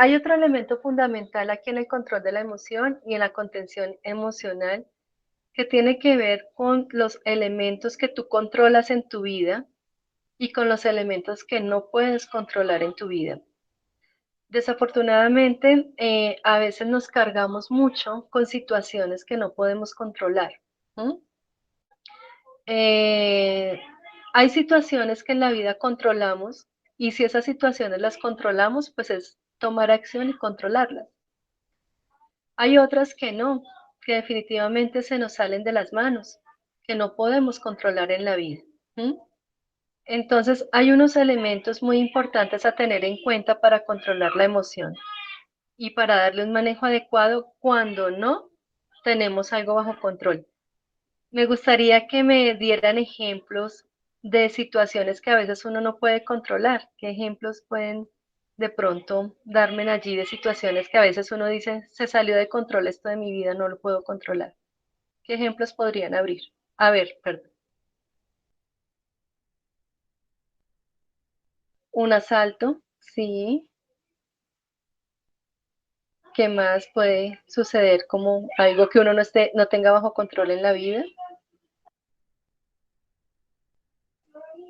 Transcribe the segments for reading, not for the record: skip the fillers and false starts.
Hay otro elemento fundamental aquí en el control de la emoción y en la contención emocional que tiene que ver con los elementos que tú controlas en tu vida y con los elementos que no puedes controlar en tu vida. Desafortunadamente, a veces nos cargamos mucho con situaciones que no podemos controlar. ¿Mm? Eh, Hay situaciones que en la vida controlamos y si esas situaciones las controlamos, pues es tomar acción y controlarlas. Hay otras que no, que definitivamente se nos salen de las manos, que no podemos controlar en la vida. ¿Mm? Entonces, hay unos elementos muy importantes a tener en cuenta para controlar la emoción y para darle un manejo adecuado cuando no tenemos algo bajo control. Me gustaría que me dieran ejemplos de situaciones que a veces uno no puede controlar. ¿Qué ejemplos pueden de pronto darme allí de situaciones que a veces uno dice, se salió de control esto de mi vida, no lo puedo controlar? ¿Qué ejemplos podrían abrir? A ver, perdón. Un asalto, sí. ¿Qué más puede suceder como algo que uno no tenga bajo control en la vida?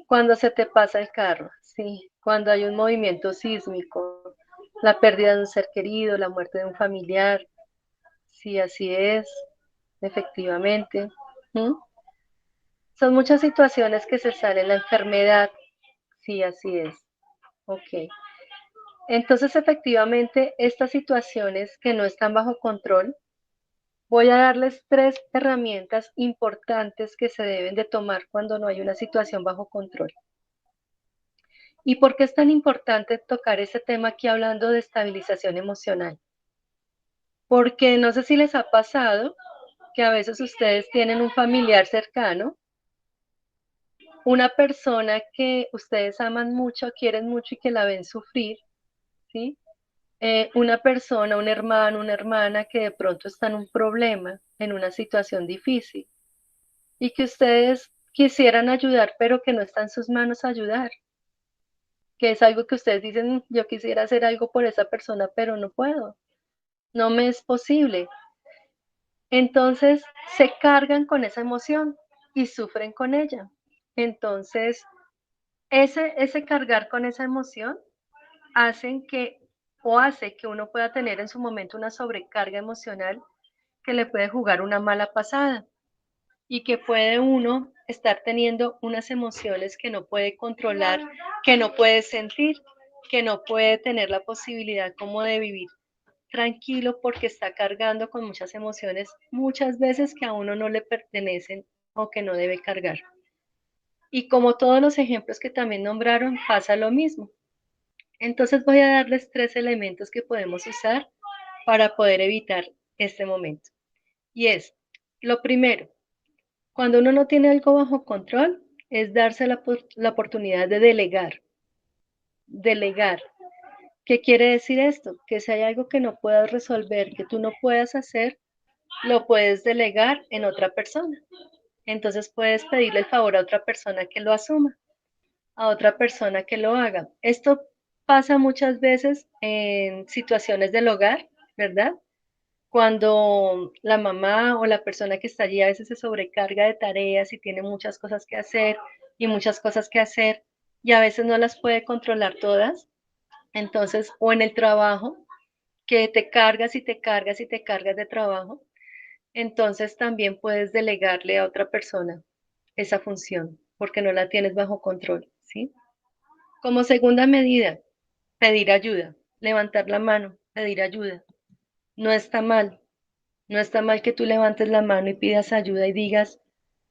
Cuando se te pasa el carro, sí, cuando hay un movimiento sísmico, la pérdida de un ser querido, la muerte de un familiar, sí, así es, efectivamente. ¿Mm? Son muchas situaciones que se salen, la enfermedad, sí, así es, ok. Entonces, efectivamente, estas situaciones que no están bajo control, voy a darles tres herramientas importantes que se deben de tomar cuando no hay una situación bajo control. ¿Y por qué es tan importante tocar este tema aquí hablando de estabilización emocional? Porque no sé si les ha pasado que a veces ustedes tienen un familiar cercano, una persona que ustedes aman mucho, quieren mucho y que la ven sufrir, ¿sí? Una persona, un hermano, una hermana que de pronto está en un problema, en una situación difícil y que ustedes quisieran ayudar, pero que no está en sus manos ayudar, que es algo que ustedes dicen, yo quisiera hacer algo por esa persona, pero no puedo, no me es posible. Entonces se cargan con esa emoción y sufren con ella. Entonces, ese cargar con esa emoción hacen que o hace que uno pueda tener en su momento una sobrecarga emocional que le puede jugar una mala pasada y que puede uno estar teniendo unas emociones que no puede controlar, que no puede sentir, que no puede tener la posibilidad como de vivir tranquilo porque está cargando con muchas emociones, muchas veces que a uno no le pertenecen o que no debe cargar. Y como todos los ejemplos que también nombraron, pasa lo mismo. Entonces voy a darles tres elementos que podemos usar para poder evitar este momento. Y es, lo primero, cuando uno no tiene algo bajo control, es darse la oportunidad de delegar. Delegar. ¿Qué quiere decir esto? Que si hay algo que no puedas resolver, que tú no puedas hacer, lo puedes delegar en otra persona. Entonces puedes pedirle el favor a otra persona que lo asuma, a otra persona que lo haga. Esto pasa muchas veces en situaciones del hogar, ¿verdad? Cuando la mamá o la persona que está allí a veces se sobrecarga de tareas y tiene muchas cosas que hacer y muchas cosas que hacer y a veces no las puede controlar todas. Entonces, o en el trabajo, que te cargas y te cargas y te cargas de trabajo, entonces también puedes delegarle a otra persona esa función porque no la tienes bajo control, ¿sí? Como segunda medida, pedir ayuda, levantar la mano, pedir ayuda. No está mal, no está mal que tú levantes la mano y pidas ayuda y digas,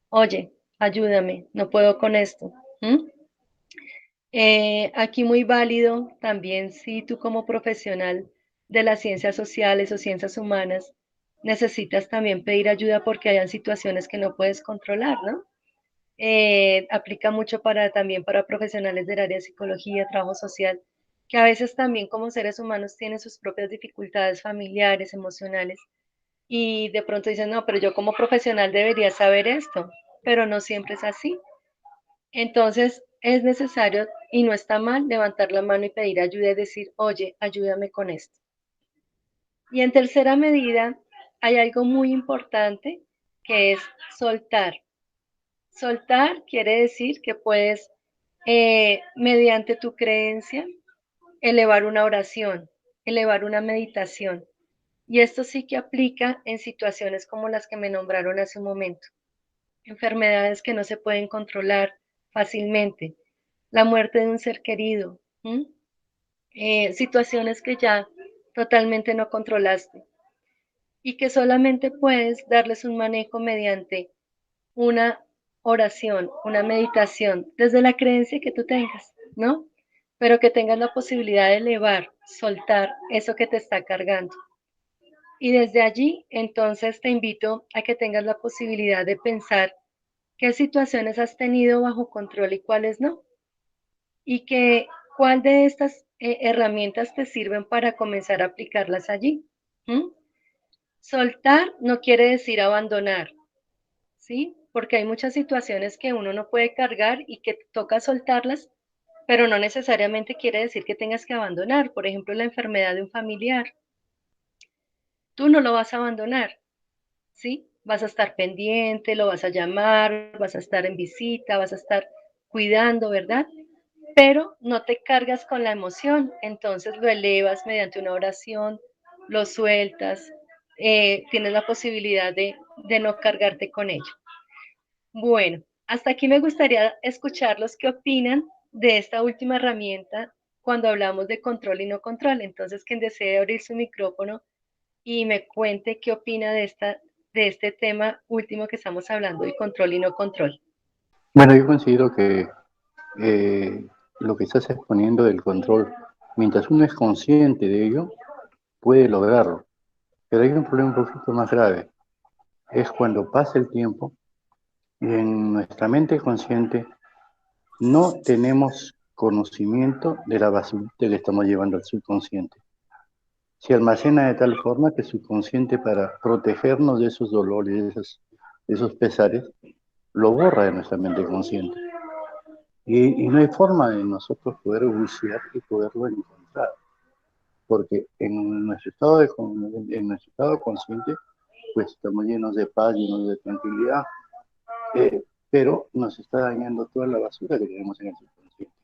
oye, ayúdame, no puedo con esto. ¿Mm? Aquí muy válido también si tú como profesional de las ciencias sociales o ciencias humanas necesitas también pedir ayuda porque hayan situaciones que no puedes controlar, ¿no? Aplica mucho también para profesionales del área de psicología, trabajo social, que a veces también como seres humanos tienen sus propias dificultades familiares, emocionales, y de pronto dicen, no, pero yo como profesional debería saber esto, pero no siempre es así. Entonces, es necesario y no está mal levantar la mano y pedir ayuda y decir, oye, ayúdame con esto. Y en tercera medida, hay algo muy importante que es soltar. Soltar quiere decir que puedes, mediante tu creencia, elevar una oración, elevar una meditación. Y esto sí que aplica en situaciones como las que me nombraron hace un momento. Enfermedades que no se pueden controlar fácilmente, la muerte de un ser querido, situaciones que ya totalmente no controlaste y que solamente puedes darles un manejo mediante una oración, una meditación, desde la creencia que tú tengas, ¿no? Pero que tengas la posibilidad de elevar, soltar eso que te está cargando. Y desde allí, entonces te invito a que tengas la posibilidad de pensar qué situaciones has tenido bajo control y cuáles no. Y que cuál de estas herramientas te sirven para comenzar a aplicarlas allí. ¿Mm? Soltar no quiere decir abandonar, ¿sí? Porque hay muchas situaciones que uno no puede cargar y que toca soltarlas, pero no necesariamente quiere decir que tengas que abandonar. Por ejemplo, la enfermedad de un familiar. Tú no lo vas a abandonar, ¿sí? Vas a estar pendiente, lo vas a llamar, vas a estar en visita, vas a estar cuidando, ¿verdad? Pero no te cargas con la emoción, entonces lo elevas mediante una oración, lo sueltas, tienes la posibilidad de no cargarte con ello. Bueno, hasta aquí me gustaría escucharlos qué opinan de esta última herramienta cuando hablamos de control y no control. Entonces, quien desee abrir su micrófono y me cuente qué opina de este tema último que estamos hablando, de control y no control. Bueno, yo considero que lo que estás exponiendo del control, mientras uno es consciente de ello, puede lograrlo. Pero hay un problema un poquito más grave. Es cuando pasa el tiempo y en nuestra mente consciente no tenemos conocimiento de la basurita que estamos llevando al subconsciente. Se almacena de tal forma que el subconsciente, para protegernos de esos dolores, de esos pesares, lo borra de nuestra mente consciente. Y no hay forma de nosotros poder bucear y poderlo encontrar, porque en nuestro estado consciente, pues estamos llenos de paz, llenos de tranquilidad, pero nos está dañando toda la basura que tenemos en el subconsciente.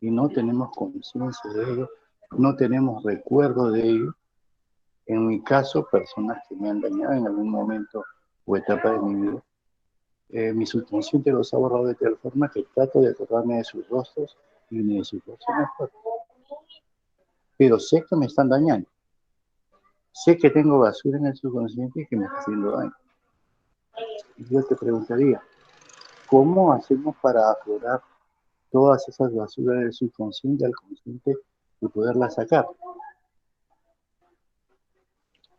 Y no tenemos conciencia de ello, no tenemos recuerdo de ello. En mi caso, personas que me han dañado en algún momento o etapa de mi vida, mi subconsciente los ha borrado de tal forma que trato de acordarme de sus rostros y ni de sus personas, pero sé que me están dañando. Sé que tengo basura en el subconsciente y que me está haciendo daño. Y yo te preguntaría, ¿cómo hacemos para aflorar todas esas basuras del subconsciente al consciente y poderlas sacar?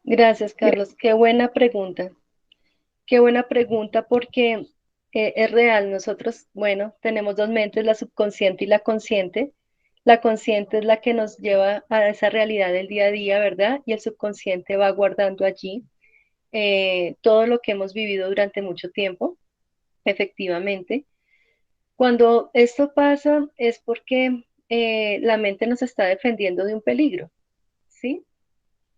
Gracias, Carlos. Qué buena pregunta. Qué buena pregunta porque es real. Nosotros, bueno, tenemos dos mentes, la subconsciente y la consciente. La consciente es la que nos lleva a esa realidad del día a día, ¿verdad? Y el subconsciente va guardando allí todo lo que hemos vivido durante mucho tiempo, efectivamente. Cuando esto pasa es porque la mente nos está defendiendo de un peligro, ¿sí?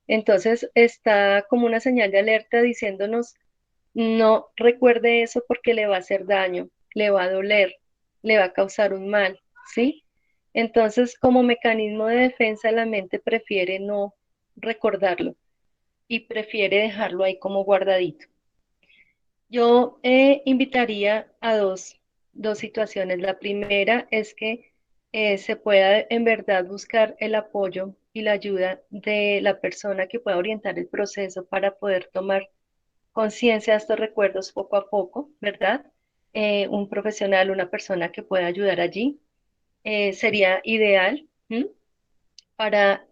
Entonces está como una señal de alerta diciéndonos, no recuerde eso porque le va a hacer daño, le va a doler, le va a causar un mal, ¿sí? Entonces, como mecanismo de defensa, la mente prefiere no recordarlo y prefiere dejarlo ahí como guardadito. Yo invitaría a dos situaciones. La primera es que se pueda en verdad buscar el apoyo y la ayuda de la persona que pueda orientar el proceso para poder tomar conciencia de estos recuerdos poco a poco, ¿verdad? Un profesional, una persona que pueda ayudar allí, sería ideal. ¿M? Para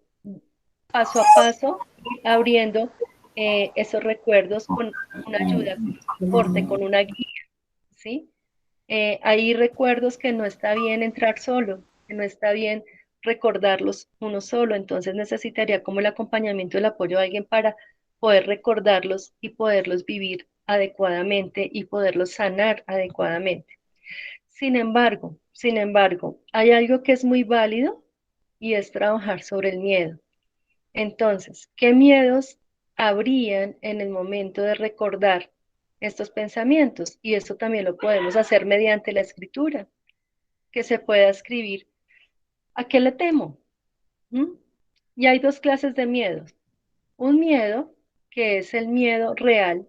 paso a paso ir abriendo esos recuerdos con una ayuda, con un soporte, con una guía, ¿sí? Hay recuerdos que no está bien entrar solo, que no está bien recordarlos uno solo, entonces necesitaría como el acompañamiento, el apoyo de alguien para poder recordarlos y poderlos vivir adecuadamente y poderlos sanar adecuadamente. sin embargo, hay algo que es muy válido y es trabajar sobre el miedo. Entonces, ¿qué miedos habrían en el momento de recordar estos pensamientos? Y esto también lo podemos hacer mediante la escritura, que se pueda escribir, ¿a qué le temo? ¿Mm? Y hay dos clases de miedos. Un miedo que es el miedo real,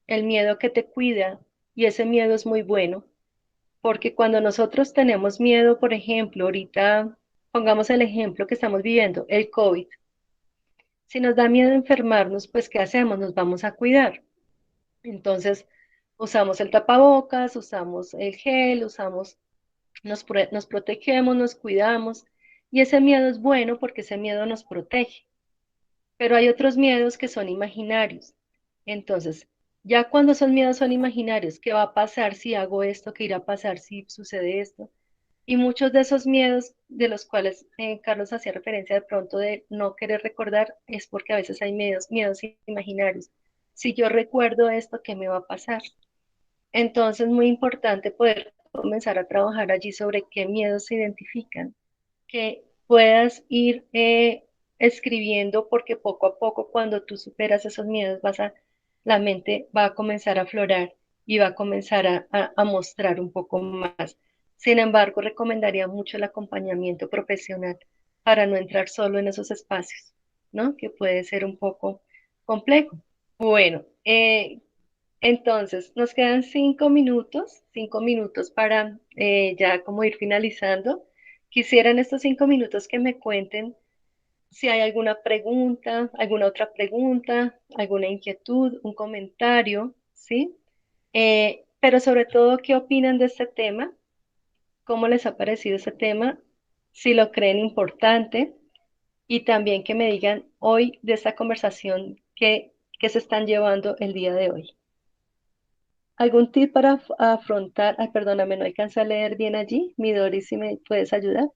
el miedo que te cuida, y ese miedo es muy bueno, porque cuando nosotros tenemos miedo, por ejemplo, ahorita pongamos el ejemplo que estamos viviendo, el COVID. Si nos da miedo enfermarnos, pues ¿qué hacemos? Nos vamos a cuidar. Entonces, usamos el tapabocas, usamos el gel, nos protegemos, nos cuidamos. Y ese miedo es bueno porque ese miedo nos protege. Pero hay otros miedos que son imaginarios. Entonces, ya cuando esos miedos son imaginarios, ¿qué va a pasar si hago esto? ¿Qué irá a pasar si sucede esto? Y muchos de esos miedos de los cuales Carlos hacía referencia de pronto de no querer recordar es porque a veces hay miedos imaginarios. Si yo recuerdo esto, ¿qué me va a pasar? Entonces, muy importante poder comenzar a trabajar allí sobre qué miedos se identifican, que puedas ir escribiendo porque poco a poco cuando tú superas esos miedos la mente va a comenzar a aflorar y va a comenzar a mostrar un poco más. Sin embargo, recomendaría mucho el acompañamiento profesional para no entrar solo en esos espacios, ¿no? Que puede ser un poco complejo. Bueno, entonces nos quedan 5 minutos para ya como ir finalizando. Quisiera en estos 5 minutos que me cuenten si hay alguna pregunta, alguna otra pregunta, alguna inquietud, un comentario, ¿sí? Pero sobre todo, ¿qué opinan de este tema? ¿Cómo les ha parecido ese tema? Si lo creen importante y también que me digan hoy de esta conversación que se están llevando el día de hoy. ¿Algún tip para afrontar? Ay, perdóname, no alcanza a leer bien allí. Mi Doris, si me puedes ayudar.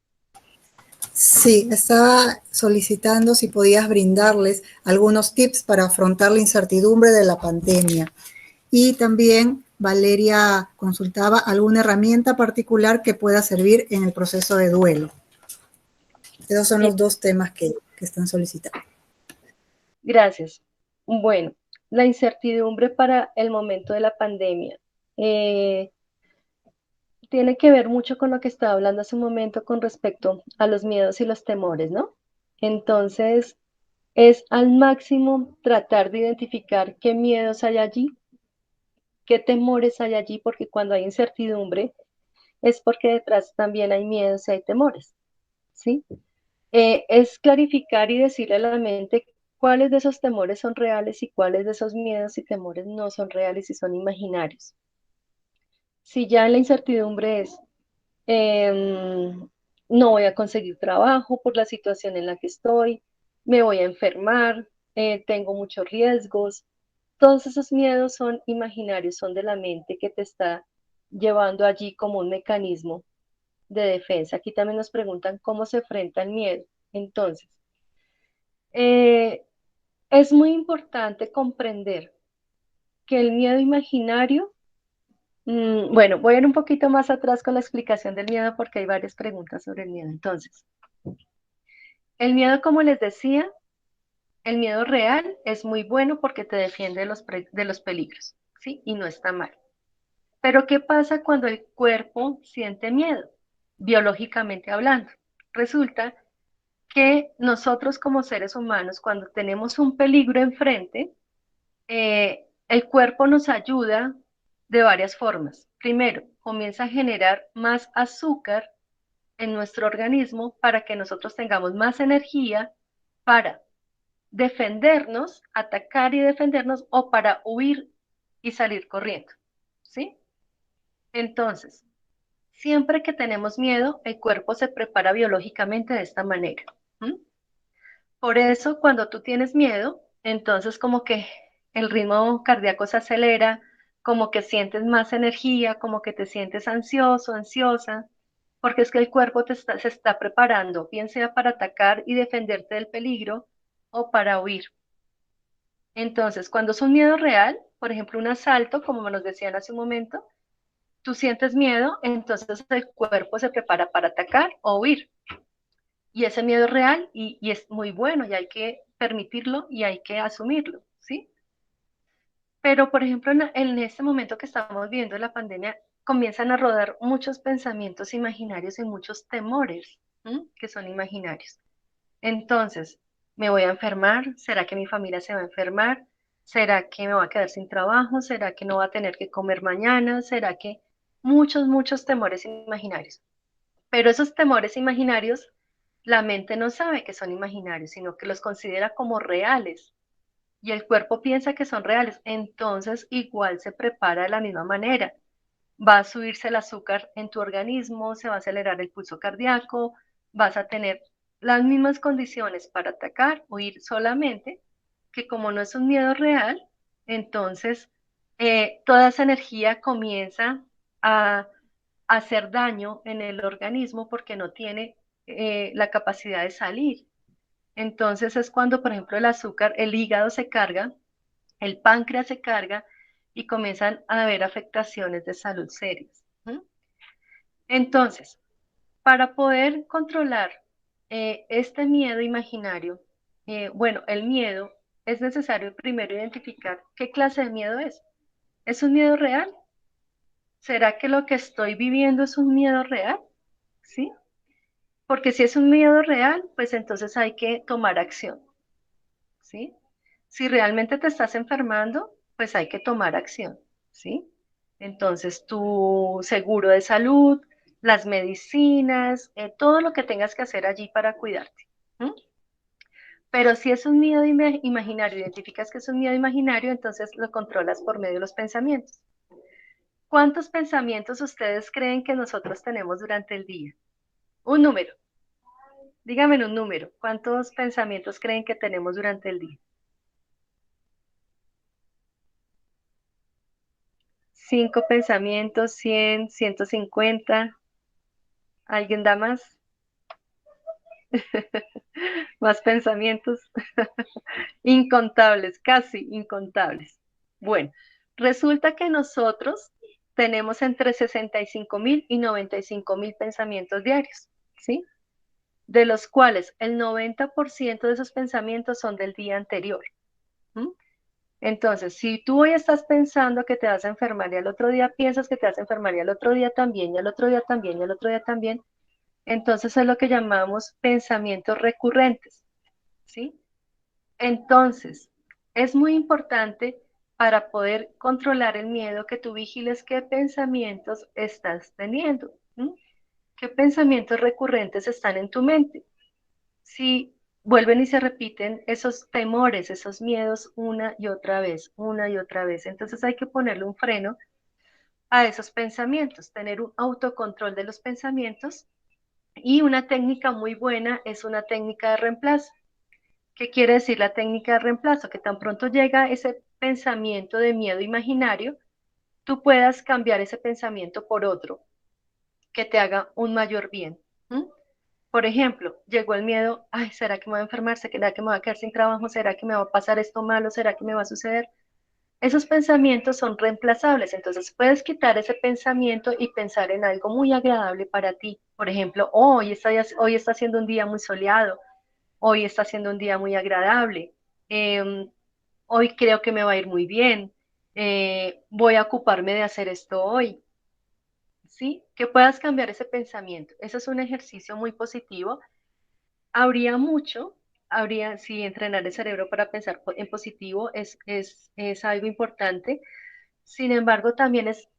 Sí, estaba solicitando si podías brindarles algunos tips para afrontar la incertidumbre de la pandemia. Y también Valeria consultaba alguna herramienta particular que pueda servir en el proceso de duelo. Esos son Eh, los dos temas que están solicitando. Gracias. Bueno, la incertidumbre para el momento de la pandemia. Eh, Tiene que ver mucho con lo que estaba hablando hace un momento con respecto a los miedos y los temores, ¿no? Entonces, es al máximo tratar de identificar qué miedos hay allí, qué temores hay allí, porque cuando hay incertidumbre es porque detrás también hay miedos y hay temores, ¿sí? Es clarificar y decirle a la mente cuáles de esos temores son reales y cuáles de esos miedos y temores no son reales y son imaginarios. Si ya en la incertidumbre es, no voy a conseguir trabajo por la situación en la que estoy, me voy a enfermar, tengo muchos riesgos, todos esos miedos son imaginarios, son de la mente que te está llevando allí como un mecanismo de defensa. Aquí también nos preguntan cómo se enfrenta el miedo. Entonces, eh, es muy importante comprender que el miedo imaginario, bueno, voy a ir un poquito más atrás con la explicación del miedo porque hay varias preguntas sobre el miedo. Entonces, el miedo, como les decía, el miedo real es muy bueno porque te defiende de los peligros, ¿sí? Y no está mal. Pero ¿qué pasa cuando el cuerpo siente miedo? Biológicamente hablando. Resulta que nosotros como seres humanos, cuando tenemos un peligro enfrente, el cuerpo nos ayuda de varias formas. Primero, comienza a generar más azúcar en nuestro organismo para que nosotros tengamos más energía para defendernos, atacar y defendernos o para huir y salir corriendo. ¿Sí? Entonces, siempre que tenemos miedo, el cuerpo se prepara biológicamente de esta manera. ¿Mm? Por eso, cuando tú tienes miedo, entonces como que el ritmo cardíaco se acelera, como que sientes más energía, como que te sientes ansioso, ansiosa, porque es que el cuerpo se está preparando, bien sea para atacar y defenderte del peligro o para huir. Entonces, cuando es un miedo real, por ejemplo, un asalto, como me nos decían hace un momento, tú sientes miedo, entonces el cuerpo se prepara para atacar o huir. Y ese miedo es real y es muy bueno y hay que permitirlo y hay que asumirlo, ¿sí? Pero, por ejemplo, en este momento que estamos viviendo la pandemia, comienzan a rodar muchos pensamientos imaginarios y muchos temores, que son imaginarios. Entonces, ¿me voy a enfermar? ¿Será que mi familia se va a enfermar? ¿Será que me voy a quedar sin trabajo? ¿Será que no va a tener que comer mañana? ¿Será que muchos, muchos temores imaginarios? Pero esos temores imaginarios, la mente no sabe que son imaginarios, sino que los considera como reales y el cuerpo piensa que son reales, entonces igual se prepara de la misma manera. Va a subirse el azúcar en tu organismo, se va a acelerar el pulso cardíaco, vas a tener las mismas condiciones para atacar o ir solamente, que como no es un miedo real, entonces toda esa energía comienza a hacer daño en el organismo porque no tiene la capacidad de salir. Entonces es cuando, por ejemplo, el azúcar, el hígado se carga, el páncreas se carga y comienzan a haber afectaciones de salud serias. Entonces, para poder controlar este miedo imaginario, bueno, el miedo, es necesario primero identificar qué clase de miedo es. ¿Es un miedo real? ¿Será que lo que estoy viviendo es un miedo real? ¿Sí? Porque si es un miedo real, pues entonces hay que tomar acción. ¿Sí? Si realmente te estás enfermando, pues hay que tomar acción, ¿sí? Entonces, tu seguro de salud, las medicinas, todo lo que tengas que hacer allí para cuidarte. ¿Mm? Pero si es un miedo imaginario, identificas que es un miedo imaginario, entonces lo controlas por medio de los pensamientos. ¿Cuántos pensamientos ustedes creen que nosotros tenemos durante el día? Un número. Díganme un número. ¿Cuántos pensamientos creen que tenemos durante el día? 5 pensamientos, 100, 150. ¿Alguien da más? Más pensamientos. Incontables, casi incontables. Bueno, resulta que nosotros tenemos entre 65.000 y 95.000 pensamientos diarios, ¿sí? De los cuales el 90% de esos pensamientos son del día anterior. ¿Mm? Entonces, si tú hoy estás pensando que te vas a enfermar y al otro día piensas que te vas a enfermar y al otro día también, y al otro día también, y al otro día también, entonces es lo que llamamos pensamientos recurrentes, ¿sí? Entonces, es muy importante para poder controlar el miedo que tú vigiles qué pensamientos estás teniendo, ¿sí? ¿Qué pensamientos recurrentes están en tu mente? Si vuelven y se repiten esos temores, esos miedos una y otra vez, entonces hay que ponerle un freno a esos pensamientos, tener un autocontrol de los pensamientos y una técnica muy buena es una técnica de reemplazo. ¿Qué quiere decir la técnica de reemplazo? Que tan pronto llega ese pensamiento de miedo imaginario, tú puedas cambiar ese pensamiento por otro que te haga un mayor bien. ¿Mm? Por ejemplo, llegó el miedo, ay, ¿será que me voy a enfermar? ¿Será que me voy a quedar sin trabajo? ¿Será que me va a pasar esto malo? ¿Será que me va a suceder? Esos pensamientos son reemplazables, entonces puedes quitar ese pensamiento y pensar en algo muy agradable para ti. Por ejemplo, hoy está siendo un día muy soleado, hoy está siendo un día muy agradable, hoy creo que me va a ir muy bien, voy a ocuparme de hacer esto hoy, ¿sí? Que puedas cambiar ese pensamiento. Eso es un ejercicio muy positivo. Habría mucho, sí, entrenar el cerebro para pensar en positivo es algo importante. Sin embargo, también es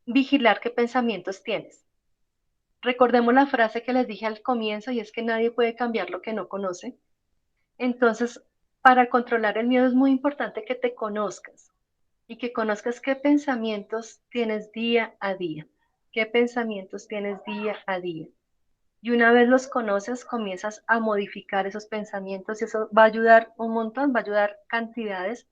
vigilar qué pensamientos tienes. Recordemos la frase que les dije al comienzo y es que nadie puede cambiar lo que no conoce. Entonces, para controlar el miedo es muy importante que te conozcas y que conozcas qué pensamientos tienes día a día, qué pensamientos tienes día a día. Y una vez los conoces, comienzas a modificar esos pensamientos y eso va a ayudar un montón, va a ayudar cantidades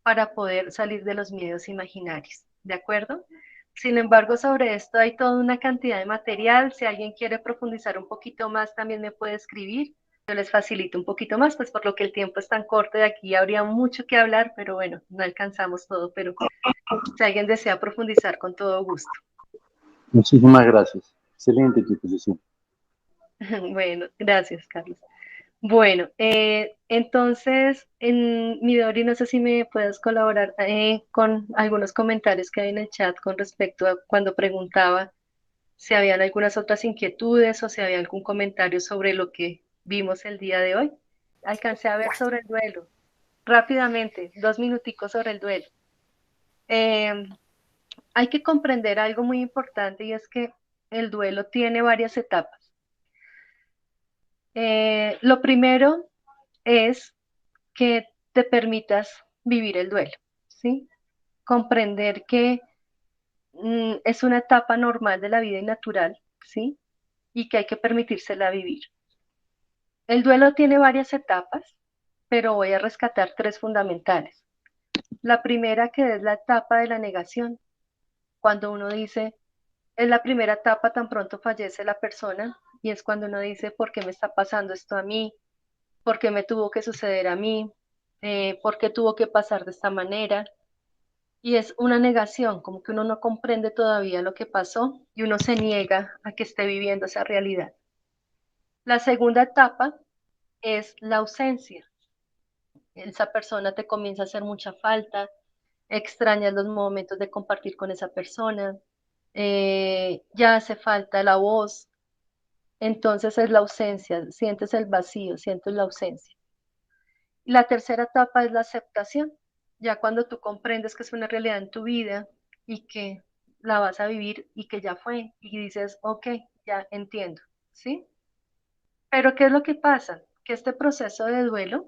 para poder salir de los miedos imaginarios, ¿de acuerdo? Sin embargo, sobre esto hay toda una cantidad de material. Si alguien quiere profundizar un poquito más, también me puede escribir. Yo les facilito un poquito más, pues por lo que el tiempo es tan corto, de aquí habría mucho que hablar, pero bueno, no alcanzamos todo, pero si alguien desea profundizar, con todo gusto. Muchísimas gracias. Excelente tu exposición. Bueno, gracias, Carlos. Bueno, entonces, Midori, no sé si me puedes colaborar con algunos comentarios que hay en el chat con respecto a cuando preguntaba si habían algunas otras inquietudes o si había algún comentario sobre lo que vimos el día de hoy. Alcancé a ver sobre el duelo. Rápidamente, 2 minuticos sobre el duelo. Hay que comprender algo muy importante y es que el duelo tiene varias etapas. Lo primero es que te permitas vivir el duelo, ¿sí? Comprender que es una etapa normal de la vida y natural, ¿sí? Y que hay que permitírsela vivir. El duelo tiene varias etapas, pero voy a rescatar 3 fundamentales. La primera, que es la etapa de la negación, cuando uno dice, es la primera etapa tan pronto fallece la persona, y es cuando uno dice, ¿por qué me está pasando esto a mí? ¿Por qué me tuvo que suceder a mí? ¿Por qué tuvo que pasar de esta manera? Y es una negación, como que uno no comprende todavía lo que pasó y uno se niega a que esté viviendo esa realidad. La segunda etapa es la ausencia. Esa persona te comienza a hacer mucha falta, extrañas los momentos de compartir con esa persona, ya hace falta la voz, entonces es la ausencia, sientes el vacío, sientes la ausencia. La tercera etapa es la aceptación, ya cuando tú comprendes que es una realidad en tu vida y que la vas a vivir y que ya fue, y dices, ok, ya entiendo, ¿sí? Pero ¿qué es lo que pasa? Que este proceso de duelo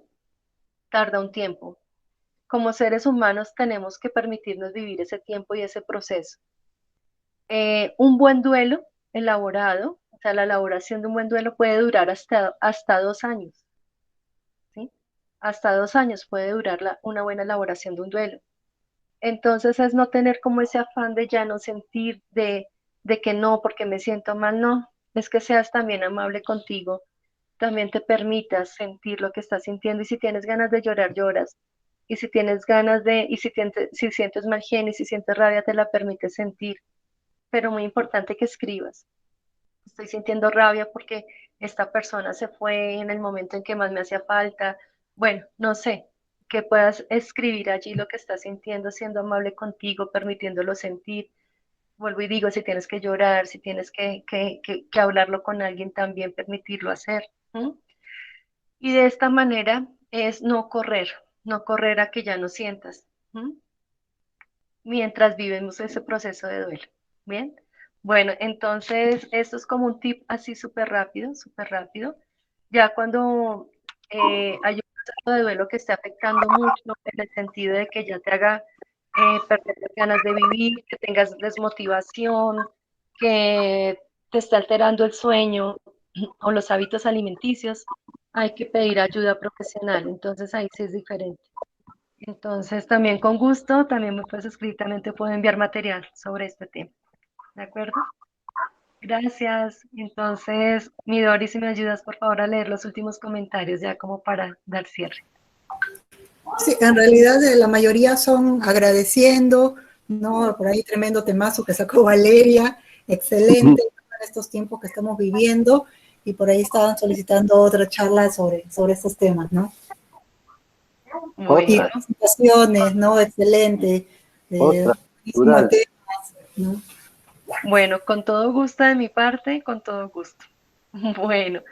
tarda un tiempo. Como seres humanos tenemos que permitirnos vivir ese tiempo y ese proceso. Un buen duelo elaborado, o sea, la elaboración de un buen duelo puede durar hasta 2 años, ¿sí? Hasta 2 años puede durar una buena elaboración de un duelo. Entonces es no tener como ese afán de ya no sentir, de que no, porque me siento mal, no. Es que seas también amable contigo, también te permitas sentir lo que estás sintiendo y si tienes ganas de llorar, lloras. Y si tienes ganas si sientes mal genio y si sientes rabia, te la permites sentir. Pero muy importante que escribas. Estoy sintiendo rabia porque esta persona se fue en el momento en que más me hacía falta. Bueno, no sé, que puedas escribir allí lo que estás sintiendo, siendo amable contigo, permitiéndolo sentir. Vuelvo y digo, si tienes que llorar, si tienes que hablarlo con alguien, también permitirlo hacer. ¿Mm? Y de esta manera es no correr a que ya no sientas. ¿Mm? Mientras vivimos ese proceso de duelo. Bien, bueno, entonces esto es como un tip así súper rápido, súper rápido. Ya cuando hay un proceso de duelo que esté afectando mucho, en el sentido de que ya te haga perder las ganas de vivir, que tengas desmotivación, que te está alterando el sueño o los hábitos alimenticios, hay que pedir ayuda profesional. Entonces ahí sí es diferente. Entonces, también con gusto, también me puedes escribir, también te puedo enviar material sobre este tema. ¿De acuerdo? Gracias. Entonces, Midori, si me ayudas, por favor, a leer los últimos comentarios ya como para dar cierre. Sí, en realidad la mayoría son agradeciendo, ¿no? Por ahí tremendo temazo que sacó Valeria, excelente en estos tiempos que estamos viviendo, y por ahí estaban solicitando otra charla sobre estos temas, ¿no? Y Bueno, presentaciones, ¿no? Excelente. Otra, Buenísimo natural. tema, ¿no? bueno, con todo gusto de mi parte, con todo gusto. Bueno,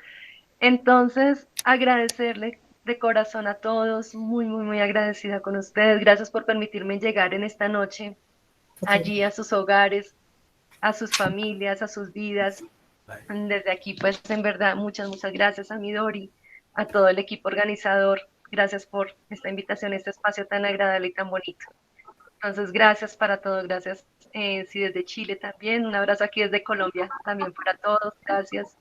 entonces agradecerle de corazón a todos, muy, muy, muy agradecida con ustedes. Gracias por permitirme llegar en esta noche allí a sus hogares, a sus familias, a sus vidas. Desde aquí, pues en verdad, muchas, muchas gracias a Midori, a todo el equipo organizador. Gracias por esta invitación, este espacio tan agradable y tan bonito. Entonces, gracias para todos, gracias. Sí, desde Chile también. Un abrazo aquí desde Colombia también para todos. Gracias.